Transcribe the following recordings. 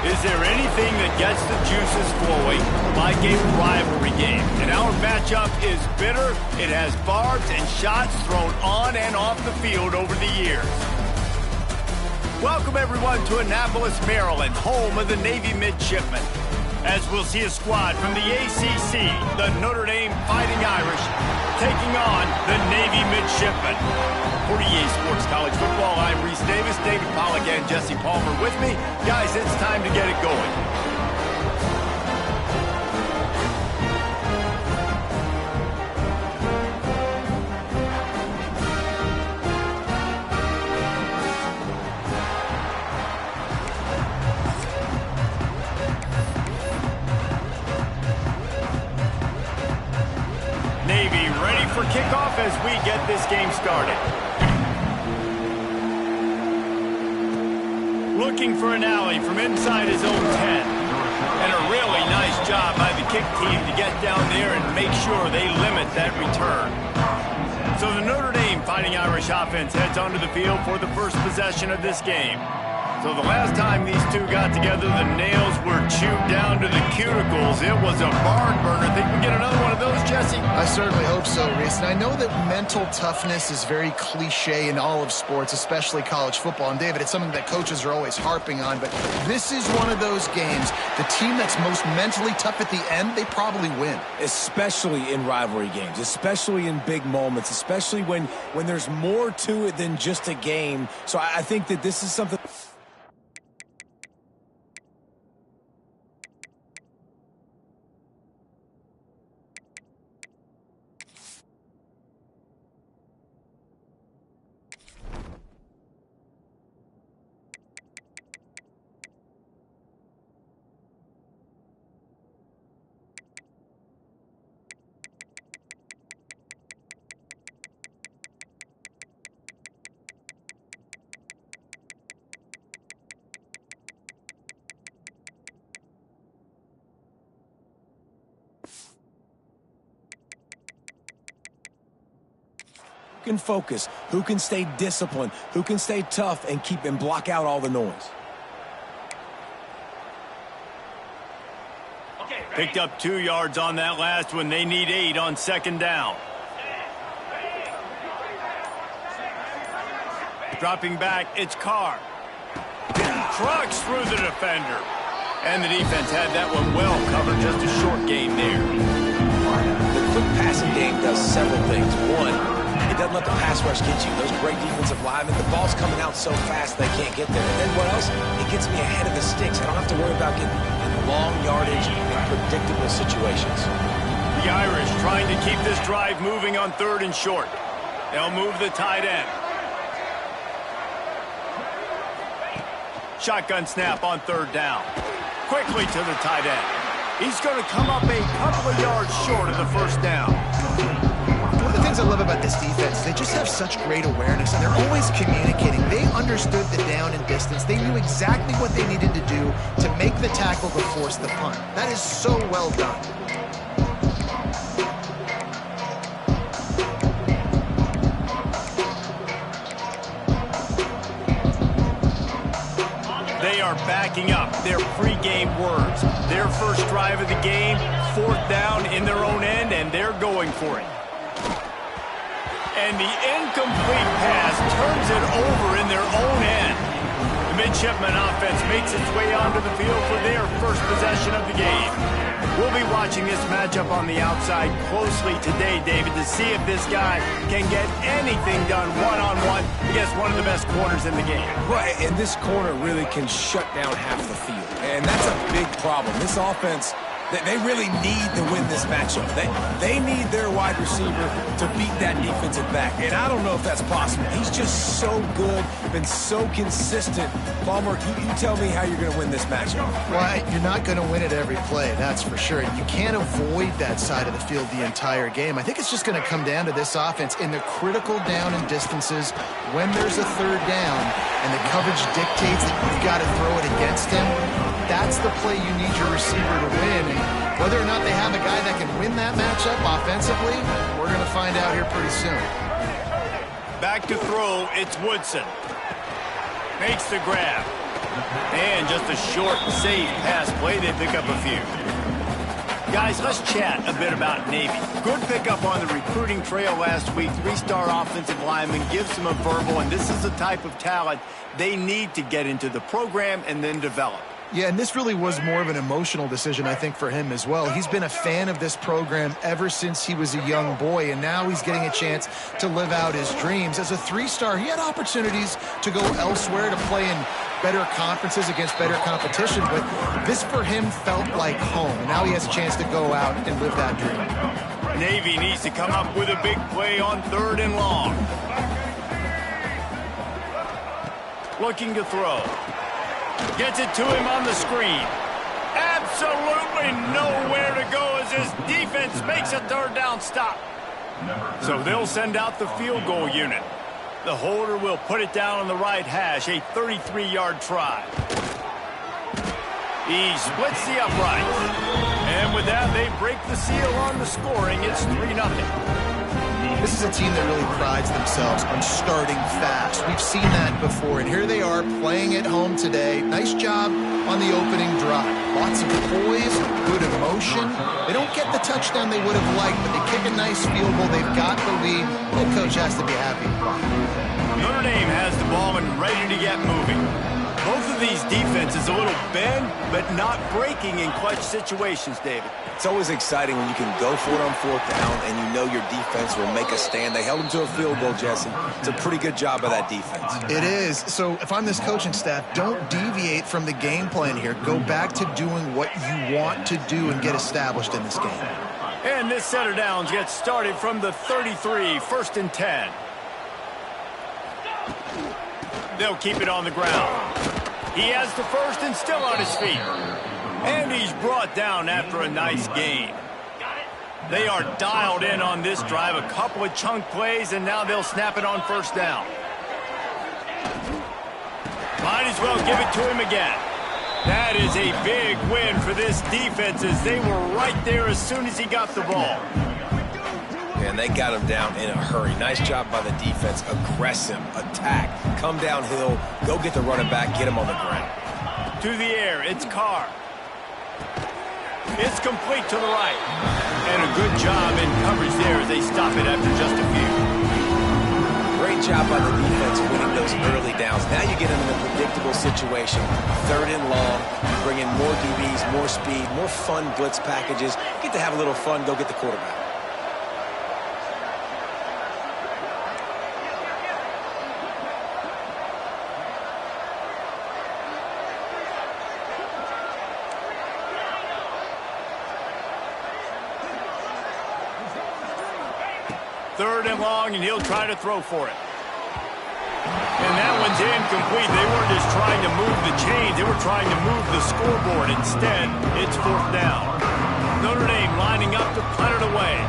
Is there anything that gets the juices flowing like a rivalry game? And our matchup is bitter. It has barbs and shots thrown on and off the field over the years. Welcome, everyone, to Annapolis, Maryland, home of the Navy Midshipmen. As we'll see a squad from the ACC, the Notre Dame Fighting Irish, taking on the Navy Midshipmen. For EA Sports College Football, I'm Reese Davis, David Pollack, and Jesse Palmer with me. Guys, it's time to get it going. Navy ready for kickoff as we get this game started. Looking for an alley from inside his own 10. And a really nice job by the kick team to get down there and make sure they limit that return. So the Notre Dame Fighting Irish offense heads onto the field for the first possession of this game. So the last time these two got together, the nails were chewed down to the cuticles. It was a barn burner. Think we get another one of those, Jesse? I certainly hope so, Reese. And I know that mental toughness is very cliche in all of sports, especially college football. And, David, it's something that coaches are always harping on. But this is one of those games. The team that's most mentally tough at the end, they probably win. Especially in rivalry games, especially in big moments, especially when there's more to it than just a game. So I think that this is something... can focus, who can stay disciplined, who can stay tough and keep and block out all the noise. Picked up 2 yards on that last one. They need 8 on second down. Dropping back, it's Carr. Trucks through the defender. And the defense had that one well covered, just a short gain there. The quick passing game does several things. One, it doesn't let the pass rush get you. Those great defensive linemen, the ball's coming out so fast they can't get there. And then what else? It gets me ahead of the sticks. I don't have to worry about getting in long yardage in predictable situations. The Irish trying to keep this drive moving on 3rd and short. They'll move the tight end. Shotgun snap on 3rd down. Quickly to the tight end. He's going to come up a couple of yards short of the first down. One of the things I love about this defense, they just have such great awareness, and they're always communicating. They understood the down and distance. They knew exactly what they needed to do to make the tackle to force the punt. That is so well done. They are backing up their pregame words. Their first drive of the game, 4th down in their own end, and they're going for it. And the incomplete pass turns it over in their own end. The Midshipman offense makes its way onto the field for their first possession of the game. We'll be watching this matchup on the outside closely today, David, to see if this guy can get anything done one-on-one against one of the best corners in the game. Right, and this corner really can shut down half the field. And that's a big problem. This offense, they really need to win this matchup. They need their wide receiver to beat that defensive back. And I don't know if that's possible. He's just so good, been so consistent. Palmer, you tell me how you're going to win this matchup. Well, you're not going to win it every play, that's for sure. And you can't avoid that side of the field the entire game. I think it's just going to come down to this offense in the critical down and distances when there's a 3rd down and the coverage dictates that you've got to throw it against him. That's the play you need your receiver to win. And whether or not they have a guy that can win that matchup offensively, we're going to find out here pretty soon. Back to throw, it's Woodson. Makes the grab. And just a short, safe pass play. They pick up a few. Guys, let's chat a bit about Navy. Good pickup on the recruiting trail last week. 3-star offensive lineman, gives them a verbal, and this is the type of talent they need to get into the program and then develop. Yeah, and this really was more of an emotional decision, I think, for him as well. He's been a fan of this program ever since he was a young boy, and now he's getting a chance to live out his dreams. As a 3-star, he had opportunities to go elsewhere, to play in better conferences against better competition, but this for him felt like home, and now he has a chance to go out and live that dream. Navy needs to come up with a big play on 3rd and long. Looking to throw. Gets it to him on the screen. Absolutely nowhere to go as his defense makes a 3rd down stop. So they'll send out the field goal unit. The holder will put it down on the right hash, a 33-yard try. He splits the upright. And with that, they break the seal on the scoring. It's 3-0. This is a team that really prides themselves on starting fast. We've seen that before, and here they are playing at home today. Nice job on the opening drive. Lots of poise, good emotion. They don't get the touchdown they would have liked, but they kick a nice field goal. They've got the lead. Head coach has to be happy. Notre Dame has the ball and ready to get moving. Both of these defenses a little bend, but not breaking in clutch situations, David. It's always exciting when you can go for it on 4th down and you know your defense will make a stand. They held them to a field goal, Jesse. It's a pretty good job by that defense. It is. So if I'm this coaching staff, don't deviate from the game plan here. Go back to doing what you want to do and get established in this game. And this set of downs gets started from the 33, 1st and 10. They'll keep it on the ground. He has the first and still on his feet. And he's brought down after a nice gain. They are dialed in on this drive. A couple of chunk plays, and now they'll snap it on 1st down. Might as well give it to him again. That is a big win for this defense as they were right there as soon as he got the ball. And they got him down in a hurry. Nice job by the defense. Aggressive, attack, come downhill, go get the running back, get him on the ground. To the air, it's Carr. It's complete to the right. And a good job in coverage there as they stop it after just a few. Great job by the defense winning those early downs. Now you get into a predictable situation. 3rd and long, you bring in more DBs, more speed, more fun blitz packages. Get to have a little fun, go get the quarterback. Third and long, and he'll try to throw for it. And that one's incomplete. They weren't just trying to move the chains. They were trying to move the scoreboard. Instead, it's 4th down. Notre Dame lining up to punt it away.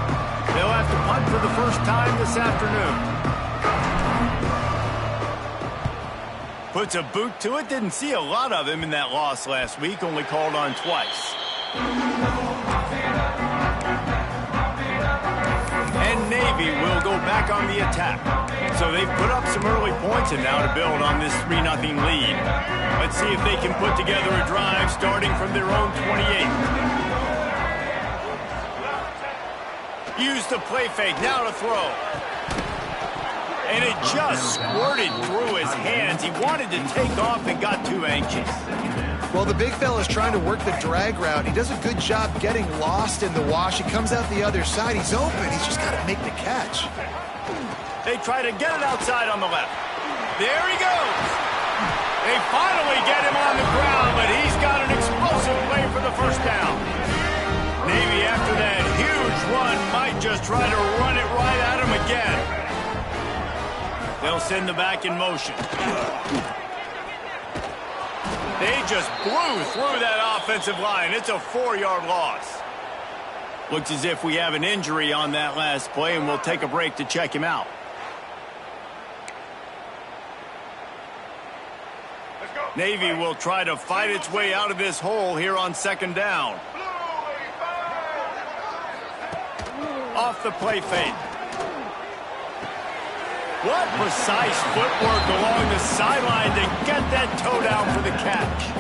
They'll have to punt for the first time this afternoon. Puts a boot to it. Didn't see a lot of him in that loss last week. Only called on twice. And Navy will go back on the attack. So they've put up some early points and now to build on this 3-0 lead. Let's see if they can put together a drive starting from their own 28. Use the play fake, now to throw. And it just squirted through his hands. He wanted to take off and got too anxious. Well, the big fella's trying to work the drag route. He does a good job getting lost in the wash. He comes out the other side. He's open. He's just got to make the catch. They try to get it outside on the left. There he goes. They finally get him on the ground, but he's got an explosive play for the 1st down. Navy, after that huge run, might just try to run it right at him again. They'll send the back in motion. They just blew through that offensive line. It's a 4-yard loss. Looks as if we have an injury on that last play, and we'll take a break to check him out. Navy will try to fight its way out of this hole here on 2nd down. Off the play fake. What precise footwork along the sideline to get that toe down for the catch.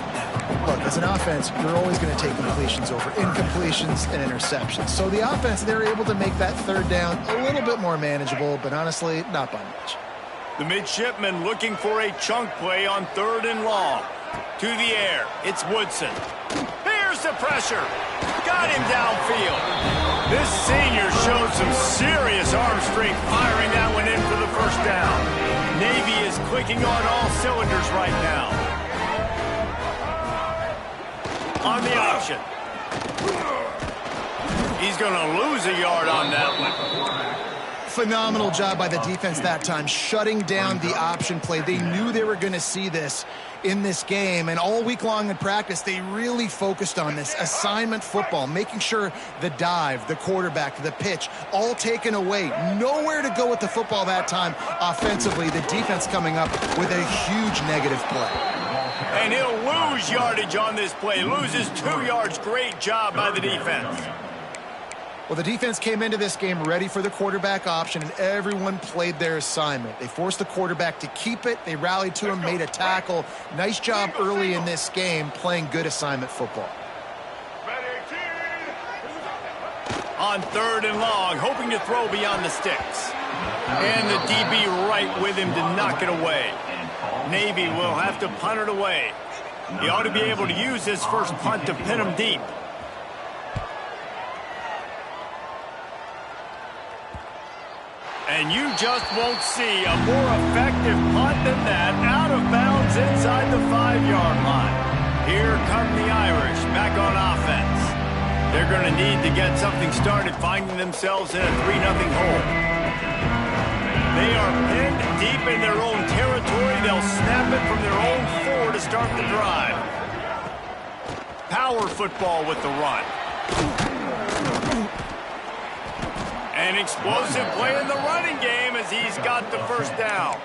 Look, as an offense, you're always going to take completions over incompletions and interceptions. So the offense, they're able to make that third down a little bit more manageable, but honestly, not by much. The midshipman looking for a chunk play on 3rd and long. To the air, it's Woodson. Here's the pressure. Got him downfield. This senior showed some serious arm strength firing that one in for the first down. Navy is clicking on all cylinders right now. On the option. He's going to lose a yard on that one. Phenomenal job by the defense that time, shutting down the option play. They knew they were going to see this in this game, and all week long in practice, they really focused on this assignment football, making sure the dive, the quarterback, the pitch, all taken away. Nowhere to go with the football that time offensively. The defense coming up with a huge negative play. And he'll lose yardage on this play. Loses 2 yards. Great job by the defense. Well, the defense came into this game ready for the quarterback option, and everyone played their assignment. They forced the quarterback to keep it. They rallied to him, made a tackle. Nice job early in this game playing good assignment football. On 3rd and long, hoping to throw beyond the sticks. And the DB right with him to knock it away. Navy will have to punt it away. He ought to be able to use this first punt to pin him deep. And you just won't see a more effective punt than that, out of bounds inside the 5-yard line. Here come the Irish back on offense. They're going to need to get something started, finding themselves in a 3-0 hole. They are pinned deep in their own territory. They'll snap it from their own 4 to start the drive. Power football with the run. An explosive play in the running game as he's got the first down.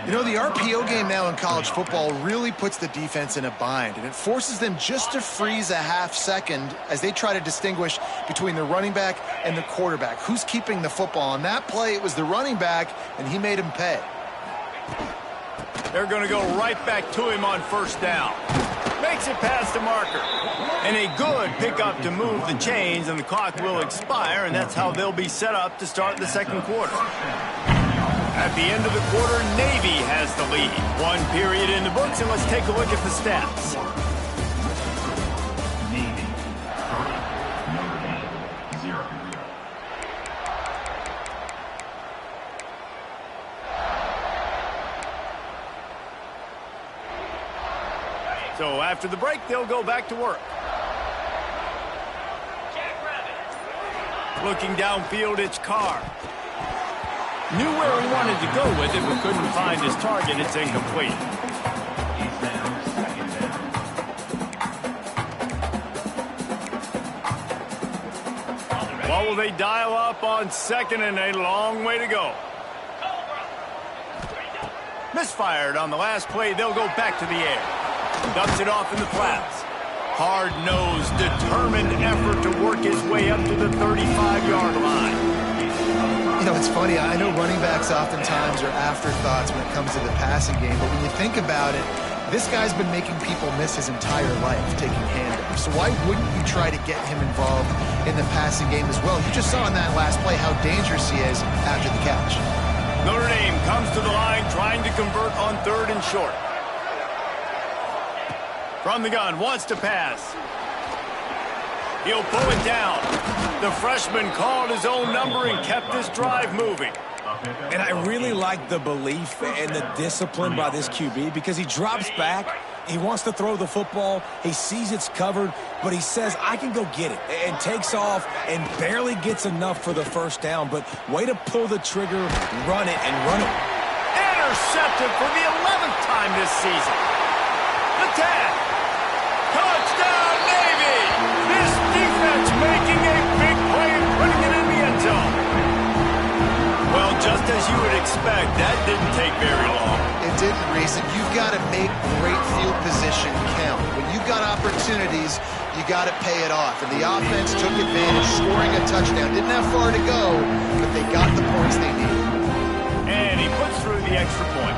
You know, the RPO game now in college football really puts the defense in a bind, and it forces them just to freeze a half second as they try to distinguish between the running back and the quarterback. Who's keeping the football? On that play, it was the running back, and he made him pay. They're going to go right back to him on first down. Makes it past the marker. And a good pickup to move the chains, and the clock will expire, and that's how they'll be set up to start the second quarter. At the end of the quarter, Navy has the lead. 1 period in the books, and let's take a look at the stats. Navy, Notre Dame, 0. So after the break, they'll go back to work. Looking downfield, it's Carr. Knew where he wanted to go with it, but couldn't find his target. It's incomplete. What will they dial up on 2nd and a long way to go? Misfired on the last play. They'll go back to the air. Dumps it off in the flats. Hard-nosed, determined effort to work his way up to the 35-yard line. You know, it's funny. I know running backs oftentimes are afterthoughts when it comes to the passing game, but when you think about it, this guy's been making people miss his entire life taking handoffs. So why wouldn't you try to get him involved in the passing game as well? You just saw in that last play how dangerous he is after the catch. Notre Dame comes to the line trying to convert on 3rd and short. From the gun, wants to pass. He'll pull it down. The freshman called his own number and kept this drive moving. And I really like the belief and the discipline by this QB because he drops back. He wants to throw the football. He sees it's covered, but he says, I can go get it, and takes off and barely gets enough for the first down. But way to pull the trigger, run it, and run it. Intercepted for the 11th time this season. The tag. Touchdown, Navy! This defense making a big play and putting it in the end zone. Well, just as you would expect, that didn't take very long. It didn't, Reese. You've got to make great field position count. When you've got opportunities, you got to pay it off. And the offense took advantage, scoring a touchdown. Didn't have far to go, but they got the points they needed. And he puts through the extra point.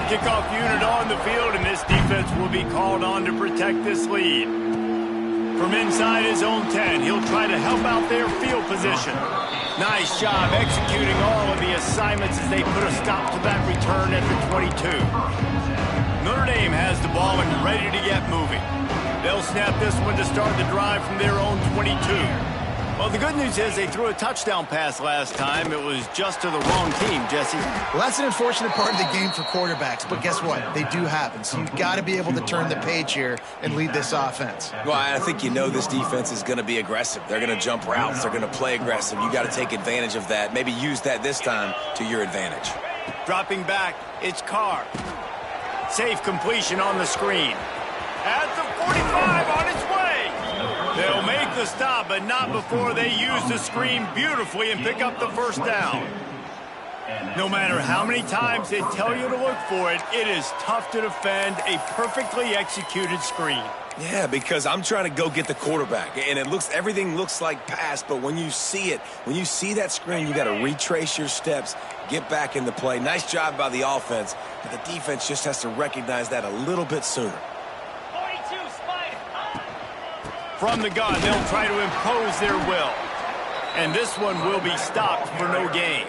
Kickoff unit on the field, and this defense will be called on to protect this lead. From inside his own 10, he'll try to help out their field position. Nice job executing all of the assignments as they put a stop to that return at the 22. Notre Dame has the ball and ready to get moving. They'll snap this one to start the drive from their own 22. Well, the good news is they threw a touchdown pass last time. It was just to the wrong team, Jesse. Well, that's an unfortunate part of the game for quarterbacks, but guess what? They do happen. So you've got to be able to turn the page here and lead this offense. Well, I think you know this defense is going to be aggressive. They're going to jump routes. They're going to play aggressive. You got to take advantage of that. Maybe use that this time to your advantage. Dropping back, it's Carr. Safe completion on the screen. At the 45 on its way. They'll make the stop, but not before they use the screen beautifully and pick up the first down. No matter how many times they tell you to look for it, it is tough to defend a perfectly executed screen. Yeah, because I'm trying to go get the quarterback, and everything looks like pass, but when you see it, when you see that screen, you got to retrace your steps, get back in the play. Nice job by the offense, but the defense just has to recognize that a little bit sooner. From the gun, they'll try to impose their will. And this one will be stopped for no gain.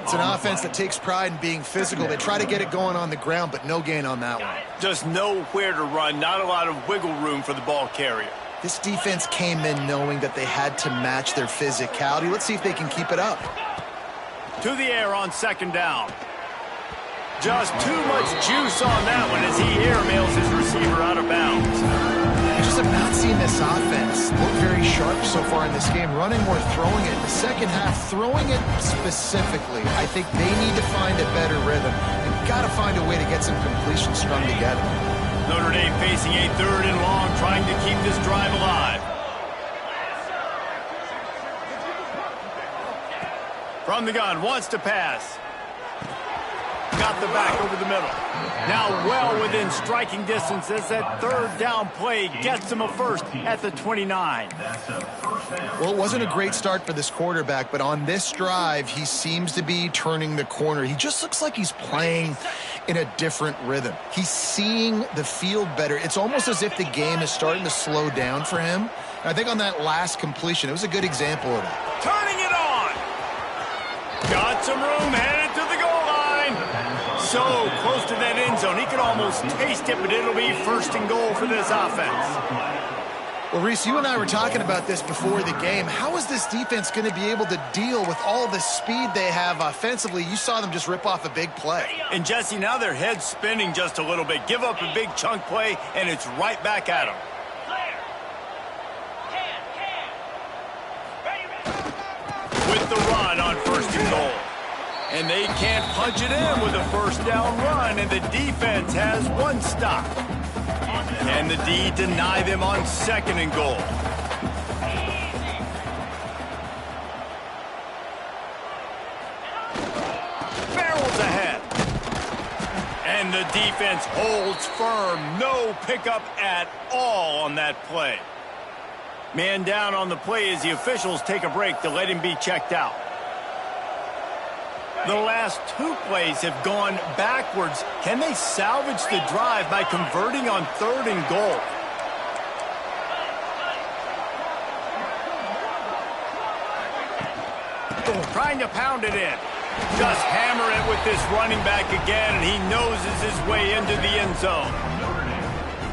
It's an offense that takes pride in being physical. They try to get it going on the ground, but no gain on that one. Just nowhere to run, not a lot of wiggle room for the ball carrier. This defense came in knowing that they had to match their physicality. Let's see if they can keep it up. To the air on second down. Just too much juice on that one as he airmails his receiver out of bounds. I just have not seen this offense look very sharp so far in this game. Running more, throwing it. In the second half, throwing it specifically. I think they need to find a better rhythm. They've got to find a way to get some completion strung together. Notre Dame facing a 3rd and long, trying to keep this drive alive. From the gun, wants to pass. Got the back over the middle. Now well within striking distance as that 3rd down play gets him a first at the 29. Well, it wasn't a great start for this quarterback, but on this drive, he seems to be turning the corner. He just looks like he's playing in a different rhythm. He's seeing the field better. It's almost as if the game is starting to slow down for him. And I think on that last completion, it was a good example of that. Turning it on. Got some room, headed to the goal line. So close to that end zone. He could almost taste it, but it'll be 1st and goal for this offense. Well, Reese, you and I were talking about this before the game. How is this defense going to be able to deal with all the speed they have offensively? You saw them just rip off a big play. And, Jesse, now their head's spinning just a little bit. Give up a big chunk play, and it's right back at them. With the run on 1st and goal. And they can't punch it in with a 1st down run, and the defense has one stop. Can the D deny them on 2nd and goal? Barrels ahead. And the defense holds firm. No pickup at all on that play. Man down on the play as the officials take a break to let him be checked out. The last 2 plays have gone backwards. Can they salvage the drive by converting on 3rd and goal? Trying to pound it in. Just hammer it with this running back again, and he noses his way into the end zone.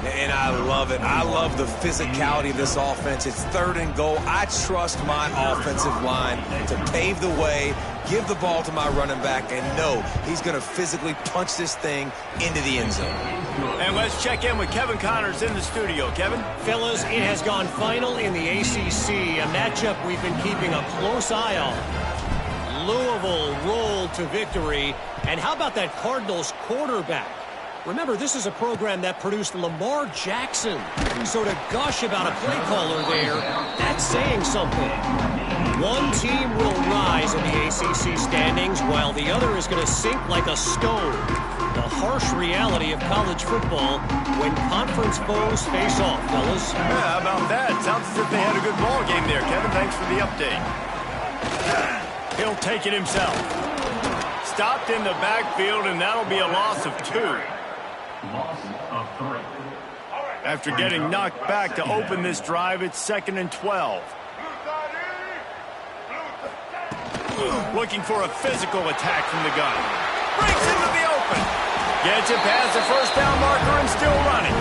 And I love it. I love the physicality of this offense. It's 3rd and goal. I trust my offensive line to pave the way, give the ball to my running back, and know he's going to physically punch this thing into the end zone. And let's check in with Kevin Connors in the studio. Kevin? Fellas, it has gone final in the ACC, a matchup we've been keeping a close eye on. Louisville rolled to victory. And how about that Cardinals quarterback? Remember, this is a program that produced Lamar Jackson. So to gush about a play caller there, that's saying something. One team will rise in the ACC standings while the other is going to sink like a stone. The harsh reality of college football when conference foes face off, fellas. Yeah, how about that? Sounds as if they had a good ball game there, Kevin. Thanks for the update. He'll take it himself. Stopped in the backfield, and that'll be a loss of 2. Loss of 3. After getting knocked back to open this drive, it's 2nd and 12. Looking for a physical attack from the gun. Breaks into the open. Gets it past the first down marker and still running.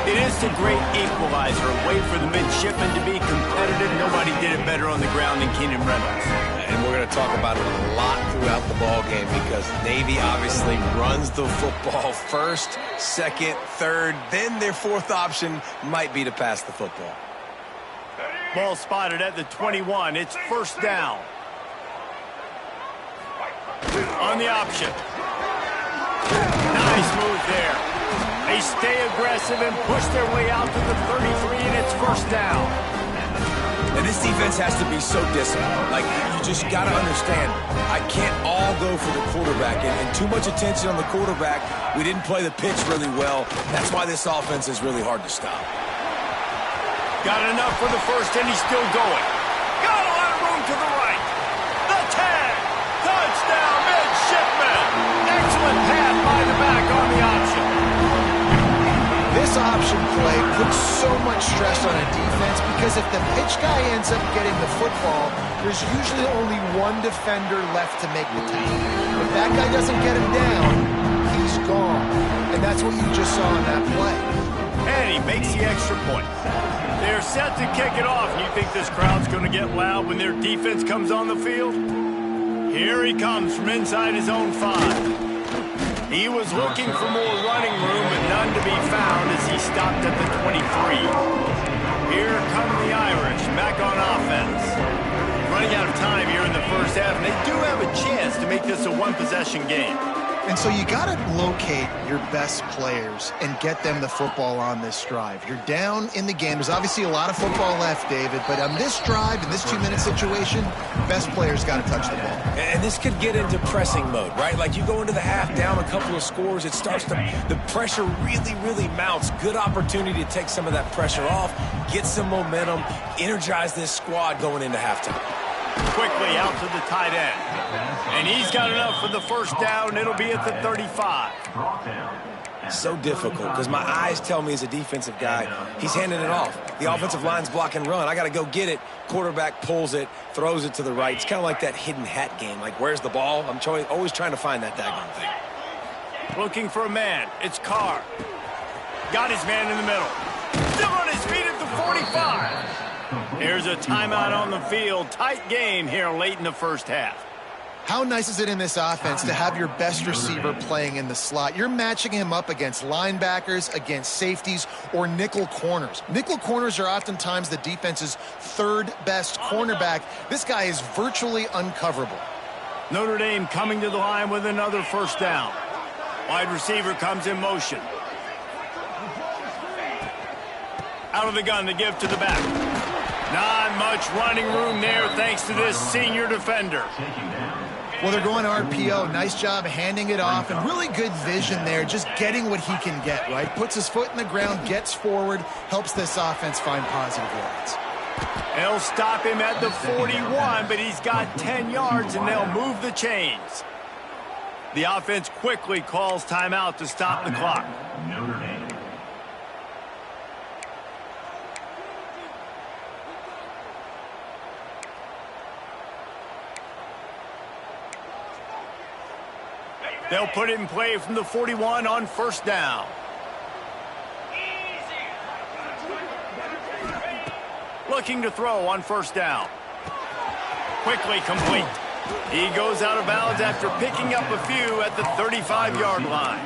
It is the great equalizer. A way for the midshipmen to be competitive. Nobody did it better on the ground than Keenan Reynolds. And we're going to talk about it a lot throughout the ball game because Navy obviously runs the football first, second, third. Then their fourth option might be to pass the football. Ball spotted at the 21. It's first down. On the option. Nice move there. They stay aggressive and push their way out to the 33, and it's first down. And this defense has to be so disciplined. Like, you just got to understand, I can't all go for the quarterback. And too much attention on the quarterback. We didn't play the pitch really well. That's why this offense is really hard to stop. Got enough for the first, and he's still going. Got a lot of room to the right. The tag. Touchdown, midshipmen. Excellent pass by the back on the option. This option play puts so much stress on a defense because if the pitch guy ends up getting the football, there's usually only one defender left to make the tackle. If that guy doesn't get him down, he's gone. And that's what you just saw in that play. And he makes the extra point. They're set to kick it off. And you think this crowd's going to get loud when their defense comes on the field? Here he comes from inside his own 5. He was looking for more running room, but none to be found as he stopped at the 23. Here come the Irish back on offense. Running out of time here in the first half, and they do have a chance to make this a one-possession game. And so you got to locate your best players and get them the football on this drive. You're down in the game. There's obviously a lot of football left, David, but on this drive, in this 2-minute situation, best players got to touch the ball. And this could get into pressing mode, right? Like you go into the half down a couple of scores, it starts to, the pressure really mounts. Good opportunity to take some of that pressure off, get some momentum, energize this squad going into halftime. Quickly out to the tight end. And he's got enough for the first down. It'll be at the 35. So difficult because my eyes tell me as a defensive guy, he's handing it off. The offensive line's block and run. I got to go get it. Quarterback pulls it, throws it to the right. It's kind of like that hidden hat game. Like, where's the ball? I'm always trying to find that daggone thing. Looking for a man. It's Carr. Got his man in the middle. Still on his feet at the 45. Here's a timeout on the field. Tight game here late in the first half. How nice is it in this offense to have your best receiver playing in the slot? You're matching him up against linebackers, against safeties, or nickel corners. Nickel corners are oftentimes the defense's third best cornerback. This guy is virtually uncoverable. Notre Dame coming to the line with another first down. Wide receiver comes in motion. Out of the gun, the give to the back. Not much running room there thanks to this senior defender. Well, they're going RPO. Nice job handing it off, and really good vision there, just getting what he can get, right? Puts his foot in the ground, gets forward, helps this offense find positive yards. They'll stop him at the 41, but he's got 10 yards, and they'll move the chains. The offense quickly calls timeout to stop the clock. Notre Dame. They'll put it in play from the 41 on first down. Looking to throw on first down. Quickly complete. He goes out of bounds after picking up a few at the 35-yard line.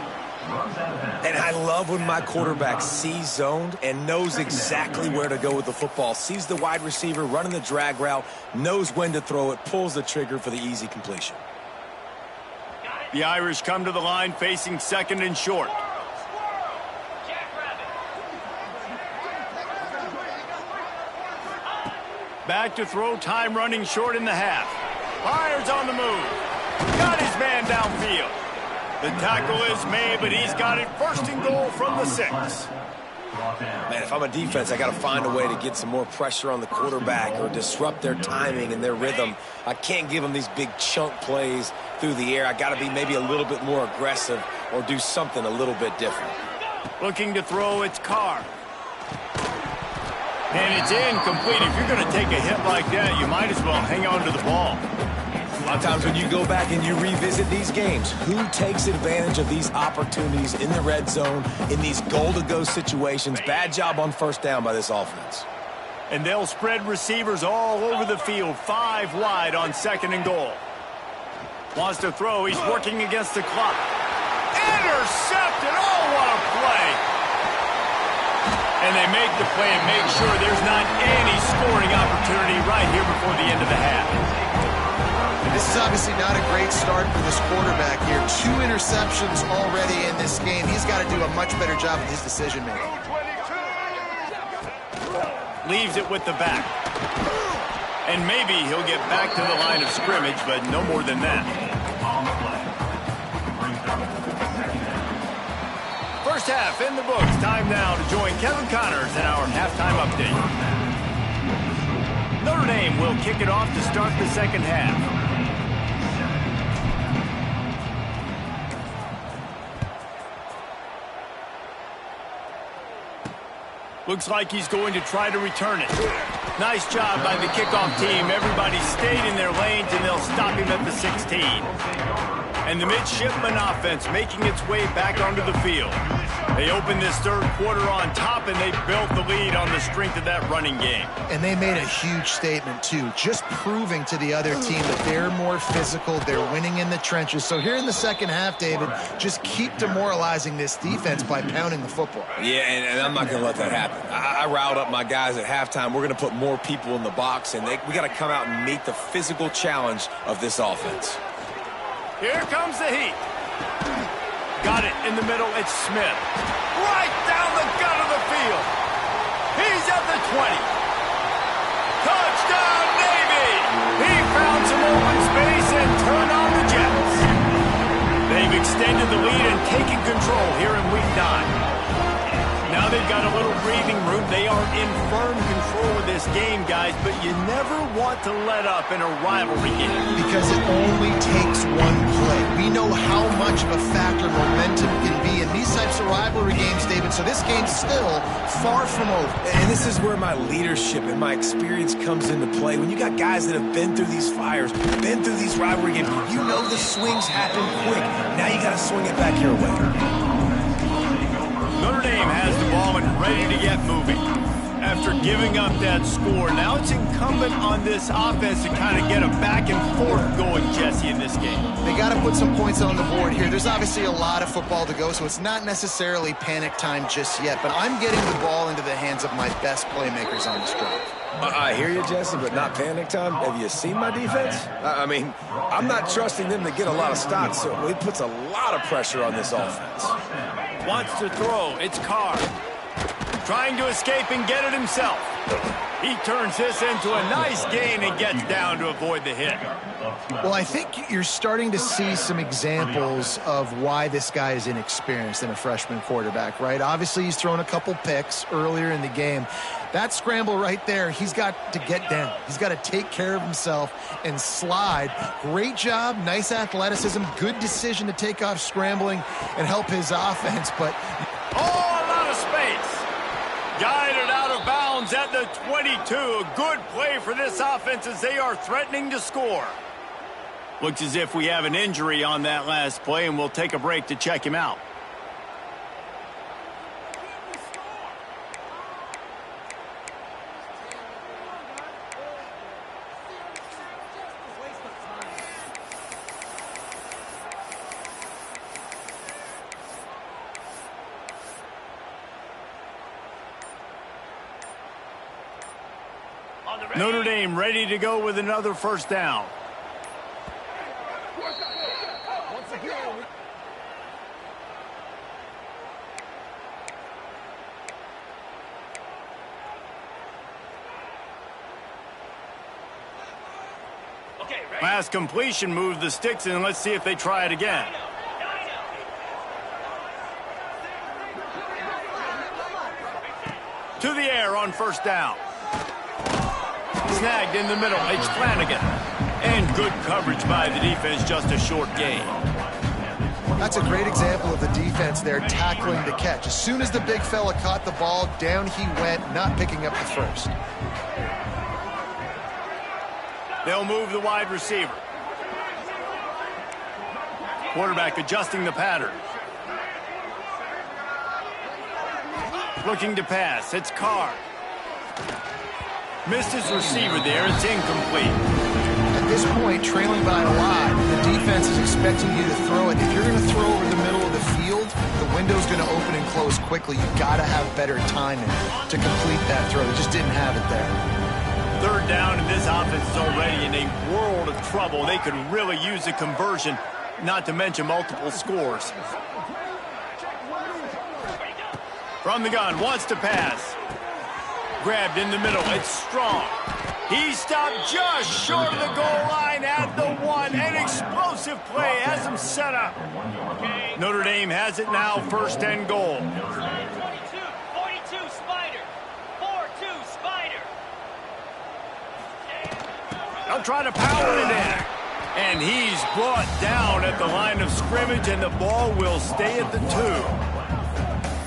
And I love when my quarterback sees zoned and knows exactly where to go with the football. Sees the wide receiver running the drag route, knows when to throw it, pulls the trigger for the easy completion. The Irish come to the line facing second and short. Back to throw, time running short in the half. Fires on the move. Got his man downfield. The tackle is made, but he's got it first and goal from the 6. Man, if I'm a defense, I got to find a way to get some more pressure on the quarterback or disrupt their timing and their rhythm. I can't give them these big chunk plays through the air. I got to be maybe a little bit more aggressive or do something a little bit different. Looking to throw, it's Carr. And it's incomplete. If you're going to take a hit like that, you might as well hang on to the ball. A lot of times when you go back and you revisit these games, who takes advantage of these opportunities in the red zone, in these goal-to-go situations? Bad job on first down by this offense. And they'll spread receivers all over the field, 5 wide on 2nd and goal. Wants to throw. He's working against the clock. Intercepted. Oh, what a play. And they make the play and make sure there's not any scoring opportunity right here before the end of the half. This is obviously not a great start for this quarterback here. 2 interceptions already in this game. He's got to do a much better job with his decision-making. Leaves it with the back. And maybe he'll get back to the line of scrimmage, but no more than that. First half in the books. Time now to join Kevin Connors in our halftime update. Notre Dame will kick it off to start the second half. Looks like he's going to try to return it. Nice job by the kickoff team. Everybody stayed in their lanes, and they'll stop him at the 16. And the midshipman offense making its way back onto the field. They opened this third quarter on top, and they built the lead on the strength of that running game. And they made a huge statement, too, just proving to the other team that they're more physical, they're winning in the trenches. So here in the second half, David, just keep demoralizing this defense by pounding the football. Yeah, and I'm not going to let that happen. I riled up my guys at halftime. We're going to put more people in the box, and we got to come out and meet the physical challenge of this offense. Here comes the heat. Got it in the middle. It's Smith. Right down the gut of the field. He's at the 20. Touchdown, Navy! He found some open space and turned on the Jets. They've extended the lead and taken control here in Week 9. Now they've got a little breathing room. They are in firm control of this game, guys, but you never want to let up in a rivalry game. Because it only takes one play. We know how much of a factor momentum can be in these types of rivalry games, David, so this game's still far from over. And this is where my leadership and my experience comes into play. When you got guys that have been through these fires, been through these rivalry games, you know the swings happen quick. Now you got to swing it back your way. Notre Dame has the ball and ready to get moving. After giving up that score, now it's incumbent on this offense to kind of get a back and forth going, Jesse, in this game. They got to put some points on the board here. There's obviously a lot of football to go, so it's not necessarily panic time just yet, but I'm getting the ball into the hands of my best playmakers on this drive. I hear you, Jesse, but not panic time. Have you seen my defense? I mean, I'm not trusting them to get a lot of stops, so it puts a lot of pressure on this offense. Wants to throw. It's Carr. Trying to escape and get it himself. He turns this into a nice gain and gets down to avoid the hit. Well, I think you're starting to see some examples of why this guy is inexperienced in a freshman quarterback, right? Obviously, he's thrown a couple picks earlier in the game. That scramble right there, he's got to get down. He's got to take care of himself and slide. Great job, nice athleticism, good decision to take off scrambling and help his offense, but... Oh, a lot of space. Guided out of bounds at the 22. A good play for this offense as they are threatening to score. Looks as if we have an injury on that last play, and we'll take a break to check him out. Notre Dame ready to go with another first down. Last completion moved the sticks in. Let's see if they try it again. there on first down. Snagged in the middle. It's Flanagan. And good coverage by the defense, just a short gain. That's a great example of the defense there tackling the catch. As soon as the big fella caught the ball, down he went, not picking up the first. They'll move the wide receiver. Quarterback adjusting the pattern. Looking to pass. It's Carr. Missed his receiver there. It's incomplete. At this point, trailing by a lot, the defense is expecting you to throw it. If you're going to throw over the middle of the field, the window's going to open and close quickly. You've got to have better timing to complete that throw. They just didn't have it there. Third down, and this offense is already in a world of trouble. They could really use a conversion, not to mention multiple scores. From the gun, wants to pass. Grabbed in the middle, it's Strong. He stopped just short of the goal line at the one. An explosive play has him set up. Notre Dame has it now, first and goal. 42, 42, Spider. 4-2, Spider. They'll try to power it in. And he's brought down at the line of scrimmage, and the ball will stay at the 2.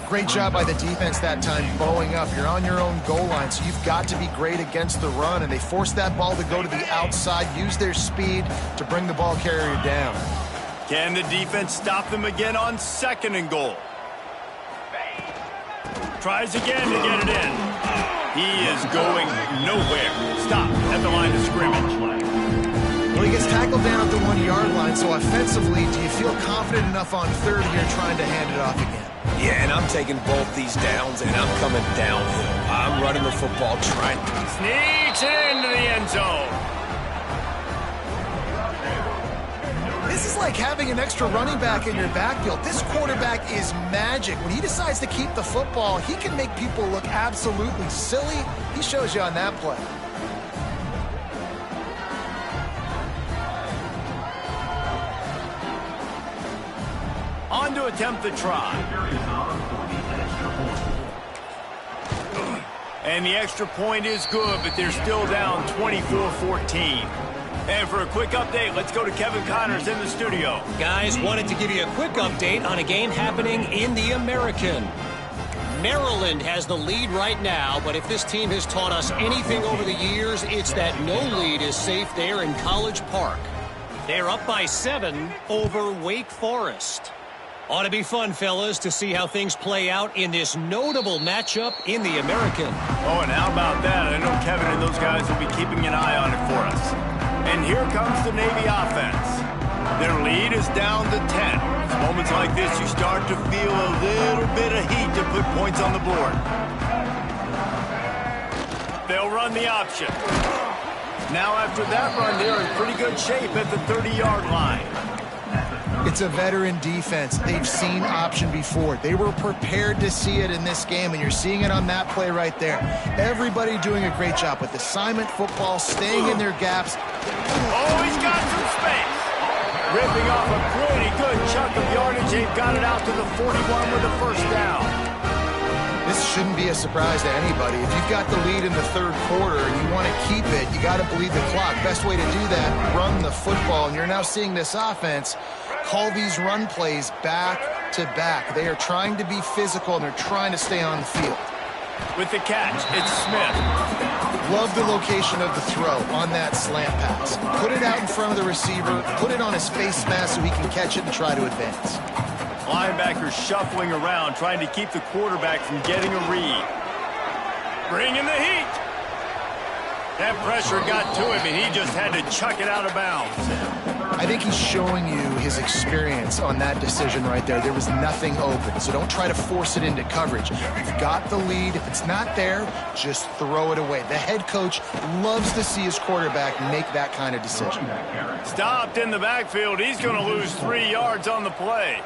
Great job by the defense that time, bowing up. You're on your own goal line, so you've got to be great against the run, and they forced that ball to go to the outside, use their speed to bring the ball carrier down. Can the defense stop them again on second and goal? Tries again to get it in. He is going nowhere. Stop at the line of scrimmage. Well, he gets tackled down at the 1 yard line, so offensively, do you feel confident enough on third here trying to hand it off again? Yeah, and I'm taking both these downs, and I'm coming downhill. I'm running the football, trying. Sneaks it into the end zone. This is like having an extra running back in your backfield. This quarterback is magic. When he decides to keep the football, he can make people look absolutely silly. He shows you on that play. On to attempt the try. And the extra point is good, but they're still down 24-14. And for a quick update, let's go to Kevin Connors in the studio. Guys, wanted to give you a quick update on a game happening in the American. Maryland has the lead right now, but if this team has taught us anything over the years, it's that no lead is safe there in College Park. They're up by 7 over Wake Forest. Ought to be fun, fellas, to see how things play out in this notable matchup in the American. Oh, and how about that? I know Kevin and those guys will be keeping an eye on it for us. And here comes the Navy offense. Their lead is down to 10. It's moments like this you start to feel a little bit of heat to put points on the board. They'll run the option. Now after that run, they're in pretty good shape at the 30-yard line. It's a veteran defense. They've seen option before. They were prepared to see it in this game, and you're seeing it on that play right there. Everybody doing a great job with assignment football, staying in their gaps. Oh, he's got some space. Ripping off a pretty good chunk of yardage. They've got it out to the 41 with a first down. This shouldn't be a surprise to anybody. If you've got the lead in the third quarter and you want to keep it, you got to bleed the clock. Best way to do that, run the football. And you're now seeing this offense call these run plays back to back. They are trying to be physical, and they're trying to stay on the field. With the catch, it's Smith. Love the location of the throw on that slant pass. Put it out in front of the receiver, put it on his face mask so he can catch it and try to advance. Linebackers shuffling around, trying to keep the quarterback from getting a read. Bringing the heat. That pressure got to him, and he just had to chuck it out of bounds. I think he's showing you his experience on that decision right there. There was nothing open, so don't try to force it into coverage. You've got the lead. If it's not there, just throw it away. The head coach loves to see his quarterback make that kind of decision. Stopped in the backfield. He's going to lose 3 yards on the play.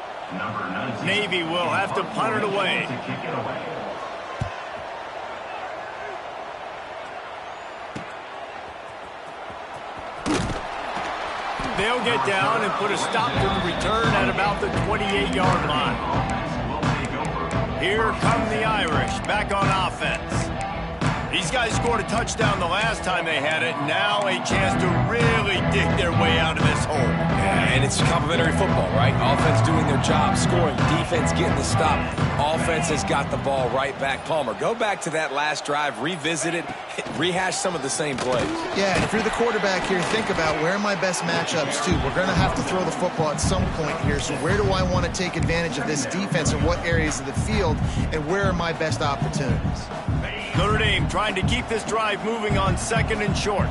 Navy will have to punt it away. They'll get down and put a stop to the return at about the 28-yard line. Here come the Irish back on offense. These guys scored a touchdown the last time they had it. Now a chance to really dig their way out of this hole. Yeah, and it's complimentary football, right? Offense doing their job, scoring, defense getting the stop. Offense has got the ball right back. Palmer, go back to that last drive, revisit it, rehash some of the same plays. Yeah, and if you're the quarterback here, think about where are my best matchups too. We're going to have to throw the football at some point here, so where do I want to take advantage of this defense and what areas of the field, and where are my best opportunities? Notre Dame trying to keep this drive moving on 2nd and short.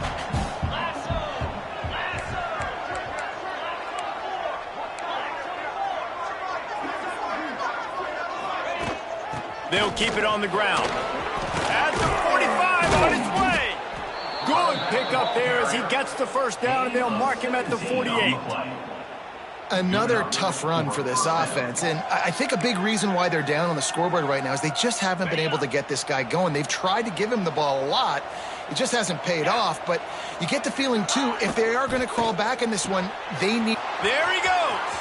They'll keep it on the ground. At the 45, on his way. Good pickup there as he gets the first down, and they'll mark him at the 48. Another tough run for this offense, and I think a big reason why they're down on the scoreboard right now is they just haven't been able to get this guy going. They've tried to give him the ball a lot. It just hasn't paid off, but you get the feeling, too, if they are going to crawl back in this one, they need... There he goes.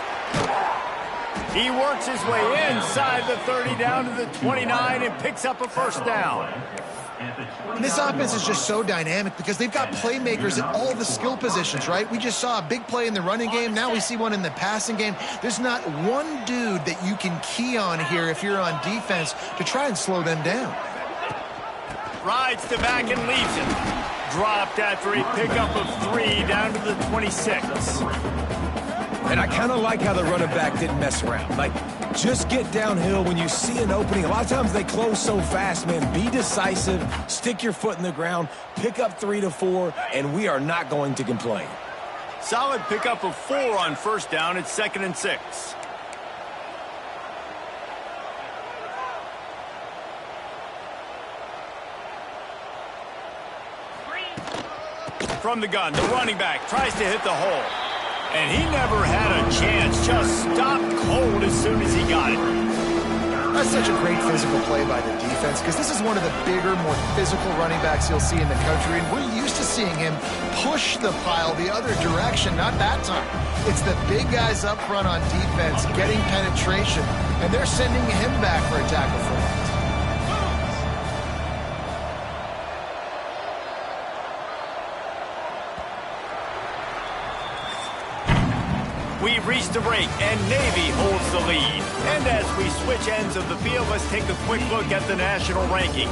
He works his way inside the 30 down to the 29 and picks up a first down. And this offense is just so dynamic because they've got playmakers at all the skill positions, right? We just saw a big play in the running game. Now we see one in the passing game. There's not one dude that you can key on here if you're on defense to try and slow them down. Rides to back and leaves it. Dropped after a pickup of 3 down to the 26. And I kind of like how the running back didn't mess around. Like, just get downhill when you see an opening. A lot of times they close so fast, man. Be decisive, stick your foot in the ground, pick up 3 to 4, and we are not going to complain. Solid pickup of 4 on first down. It's 2nd and 6. From the gun, the running back tries to hit the hole. And he never had a chance, just stopped cold as soon as he got it. That's such a great physical play by the defense because this is one of the bigger, more physical running backs you'll see in the country, and we're used to seeing him push the pile the other direction, not that time. It's the big guys up front on defense getting penetration, and they're sending him back for a tackle for loss. We've reached the break, and Navy holds the lead. And as we switch ends of the field, let's take a quick look at the national rankings.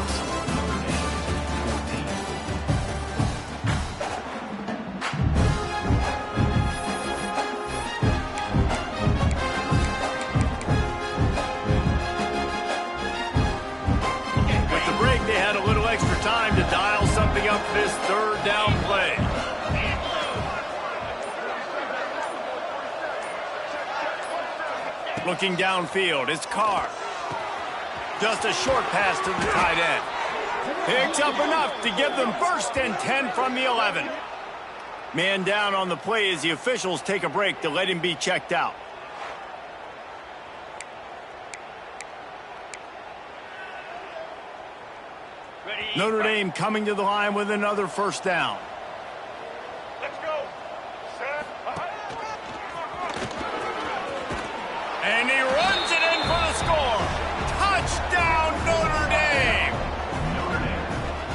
With the break, they had a little extra time to dial something up this 3rd down play. Looking downfield, it's Carr. Just a short pass to the tight end. Picks up enough to give them 1st and 10 from the 11. Man down on the play as the officials take a break to let him be checked out. Notre Dame coming to the line with another first down. Let's go. And he runs it in for the score. Touchdown, Notre Dame.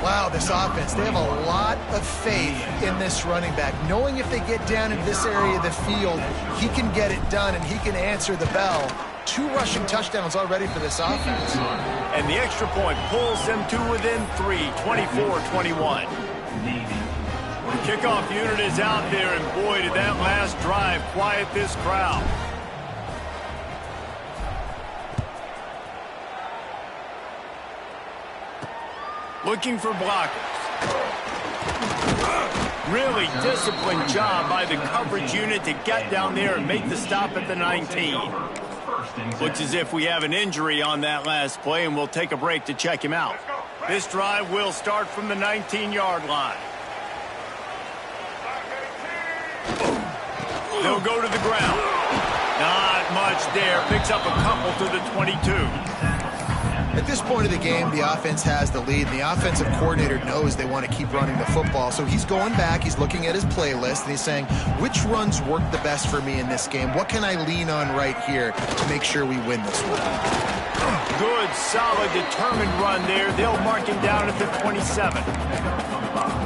Wow, this offense, they have a lot of faith in this running back, knowing if they get down in this area of the field, he can get it done and he can answer the bell. 2 rushing touchdowns already for this offense. And the extra point pulls them to within 3, 24-21. The kickoff unit is out there, and boy, did that last drive quiet this crowd. Looking for blockers. Really disciplined job by the coverage unit to get down there and make the stop at the 19. Looks as if we have an injury on that last play, and we'll take a break to check him out. This drive will start from the 19-yard line. They'll go to the ground. Not much there. Picks up a couple to the 22. At this point of the game, the offense has the lead, and the offensive coordinator knows they want to keep running the football. So he's going back, he's looking at his playlist, and he's saying, which runs work the best for me in this game? What can I lean on right here to make sure we win this one? Good, solid, determined run there. They'll mark him down at the 27.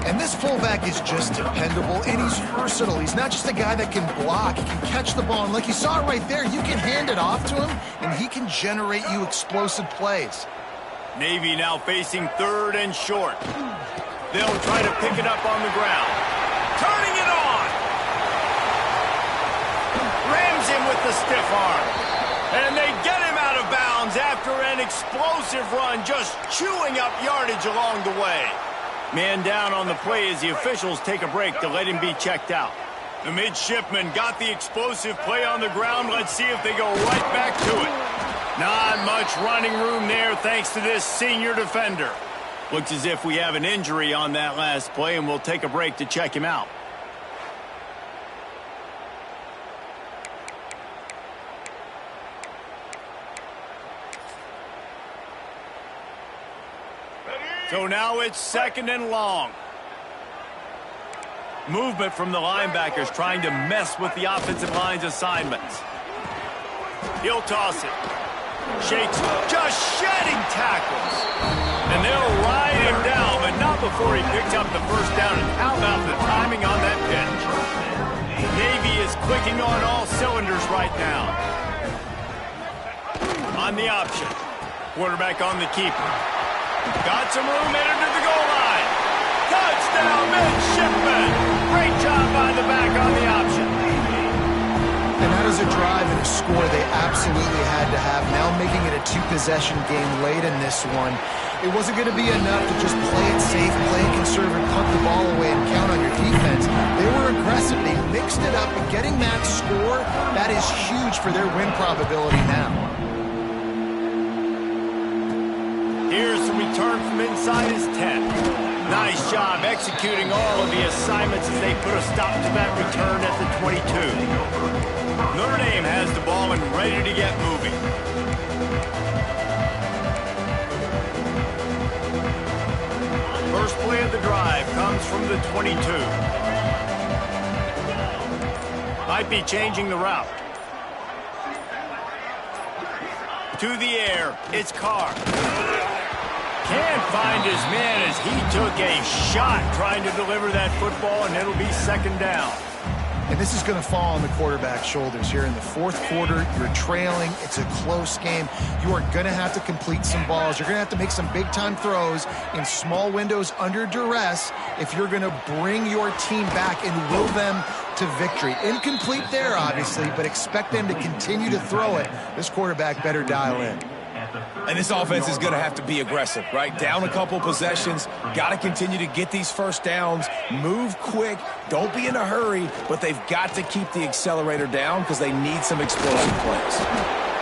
And this fullback is just dependable, and he's versatile. He's not just a guy that can block. He can catch the ball, and like you saw right there, you can hand it off to him, and he can generate you explosive plays. Navy now facing 3rd and short. They'll try to pick it up on the ground. Turning it on! Rams him with the stiff arm. And they get him out of bounds after an explosive run, just chewing up yardage along the way. Man down on the play as the officials take a break to let him be checked out. The midshipmen got the explosive play on the ground. Let's see if they go right back to it. Not much running room there thanks to this senior defender. Looks as if we have an injury on that last play, and we'll take a break to check him out. So now it's 2nd and long. Movement from the linebackers trying to mess with the offensive line's assignments. He'll toss it. Shakes, just shedding tackles. And they'll ride him down, but not before he picks up the first down. And how about the timing on that pitch? Navy is clicking on all cylinders right now. On the option. Quarterback on the keeper. Got some room, headed to the goal line. Touchdown, midshipmen. Great job by the back on the option. And that is a drive and a score they absolutely had to have. Now making it a 2-possession game late in this one. It wasn't going to be enough to just play it safe, play it conservative, punt the ball away, and count on your defense. They were aggressive. They mixed it up, and getting that score, that is huge for their win probability now. Here's the return from inside his 10. Nice job executing all of the assignments as they put a stop to that return at the 22. Notre Dame has the ball and ready to get moving. First play of the drive comes from the 22. Might be changing the route. To the air, it's Carr. Can't find his man as he took a shot trying to deliver that football, and it'll be 2nd down. And this is going to fall on the quarterback's shoulders here in the 4th quarter. You're trailing. It's a close game. You are going to have to complete some balls. You're going to have to make some big-time throws in small windows under duress if you're going to bring your team back and will them to victory. Incomplete there, obviously, but expect them to continue to throw it. This quarterback better dial in. And this offense is going to have to be aggressive, right? Down a couple possessions, got to continue to get these first downs, move quick, don't be in a hurry, but they've got to keep the accelerator down because they need some explosive plays.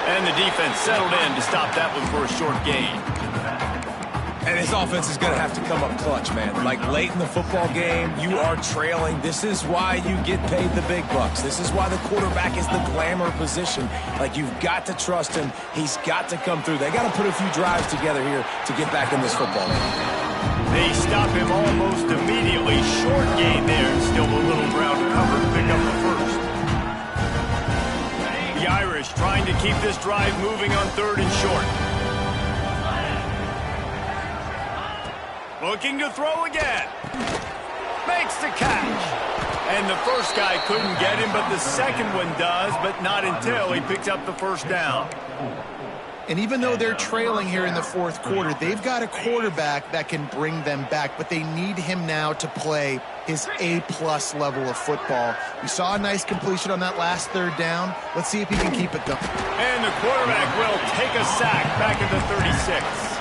And the defense settled in to stop that one for a short gain. And this offense is going to have to come up clutch, man. Like late in the football game, you are trailing. This is why you get paid the big bucks. This is why the quarterback is the glamour position. Like, you've got to trust him. He's got to come through. They got to put a few drives together here to get back in this football game. They stop him almost immediately. Short gain there. Still a little ground to cover to pick up the first. The Irish trying to keep this drive moving on 3rd and short. Looking to throw again. Makes the catch. And the first guy couldn't get him, but the second one does, but not until he picks up the first down. And even though they're trailing here in the 4th quarter, they've got a quarterback that can bring them back, but they need him now to play his A-plus level of football. We saw a nice completion on that last 3rd down. Let's see if he can keep it going. And the quarterback will take a sack back at the 36.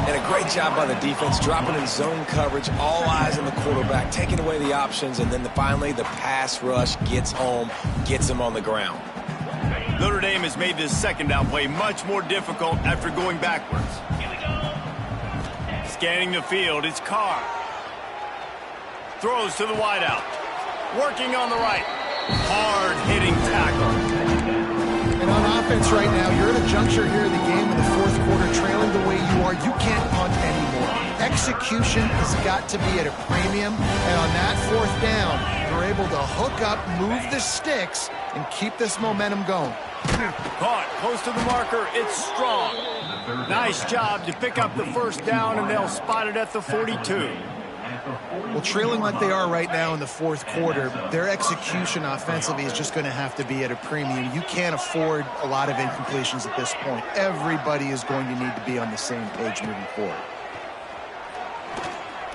And a great job by the defense, dropping in zone coverage, all eyes on the quarterback, taking away the options, and then finally the pass rush gets home, gets him on the ground. Notre Dame has made this 2nd down play much more difficult after going backwards. Scanning the field, it's Carr. Throws to the wideout. Working on the right. Hard-hitting tackle. And on offense right now, you're at a juncture here in the game in the fourth quarter, trailing the way you are. You can't punt anymore. Execution has got to be at a premium, and on that fourth down, you're able to hook up, move the sticks, and keep this momentum going. Caught close to the marker. It's Strong. Nice job to pick up the first down, and they'll spot it at the 42. Well, trailing like they are right now in the fourth quarter, their execution offensively is just going to have to be at a premium. You can't afford a lot of incompletions at this point. Everybody is going to need to be on the same page moving forward.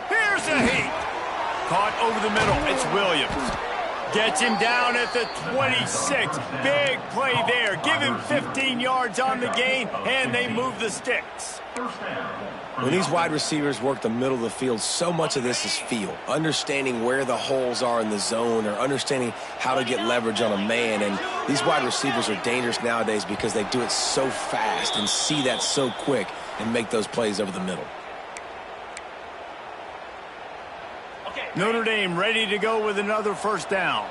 Here's a heat. Caught over the middle. It's Williams. Gets him down at the 26. Big play there. Give him 15 yards on the gain, and they move the sticks. When these wide receivers work the middle of the field, so much of this is feel. Understanding where the holes are in the zone, or understanding how to get leverage on a man. And these wide receivers are dangerous nowadays because they do it so fast and see that so quick and make those plays over the middle. Notre Dame ready to go with another first down.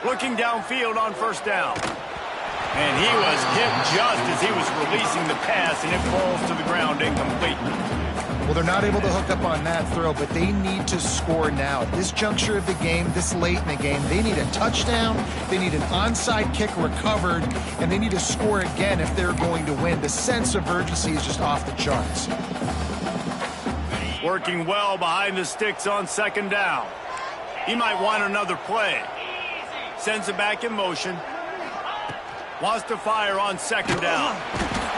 Looking downfield on first down. And he was hit just as he was releasing the pass, and it falls to the ground incomplete. Well, they're not able to hook up on that throw, but they need to score now. At this juncture of the game, this late in the game, they need a touchdown, they need an onside kick recovered, and they need to score again if they're going to win. The sense of urgency is just off the charts. Working well behind the sticks on second down. He might want another play. Sends it back in motion. Wants to fire on second down.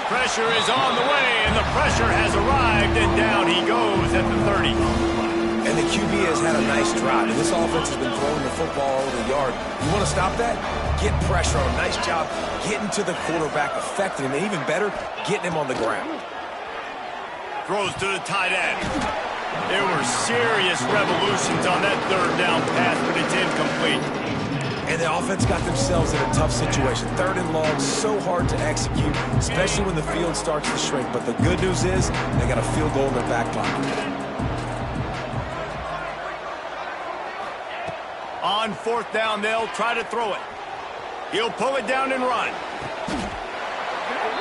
Pressure is on the way, and the pressure has arrived, and down he goes at the 30. And the QB has had a nice drive, and this offense has been throwing the football over the yard. You want to stop that? Get pressure on. Nice job getting to the quarterback, affecting him, and even better, getting him on the ground. Throws to the tight end. There were serious revolutions on that third down pass, but it's incomplete. And the offense got themselves in a tough situation. Third and long, so hard to execute, especially when the field starts to shrink. But the good news is they got a field goal in their back pocket. On fourth down, they'll try to throw it. He'll pull it down and run.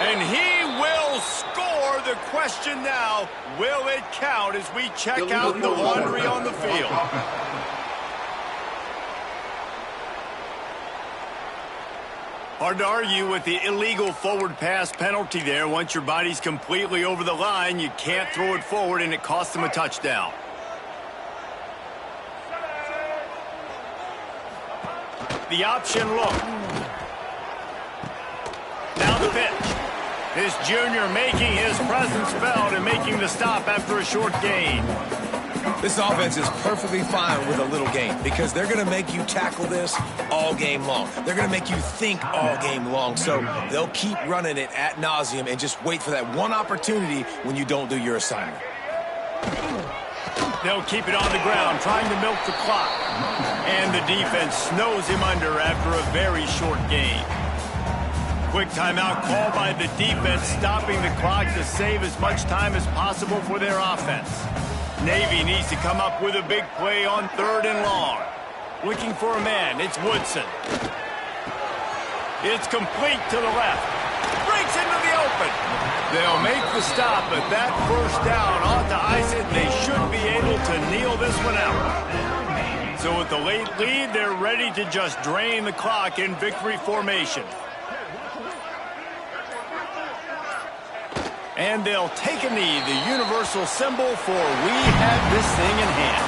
And he will score. The question now, will it count as we check out the laundry on the field? Hard to argue with the illegal forward pass penalty there. Once your body's completely over the line, you can't throw it forward, and it costs them a touchdown. The option look. Now the pitch. This junior making his presence felt and making the stop after a short gain. This offense is perfectly fine with a little gain because they're going to make you tackle this all game long. They're going to make you think all game long. So they'll keep running it ad nauseum and just wait for that one opportunity when you don't do your assignment. They'll keep it on the ground, trying to milk the clock. And the defense snows him under after a very short gain. Quick timeout called by the defense, stopping the clock to save as much time as possible for their offense. Navy needs to come up with a big play on third and long. Looking for a man, it's Woodson. It's complete to the left. Breaks into the open. They'll make the stop, but that first down ought to ice it. They should be able to kneel this one out. So with the late lead, they're ready to just drain the clock in victory formation. And they'll take a knee, the universal symbol for we have this thing in hand.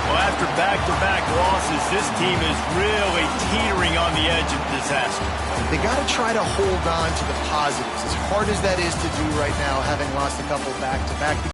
Well, after back-to-back losses, this team is really teetering on the edge of disaster. They got to try to hold on to the positives, as hard as that is to do right now, having lost a couple back-to-back.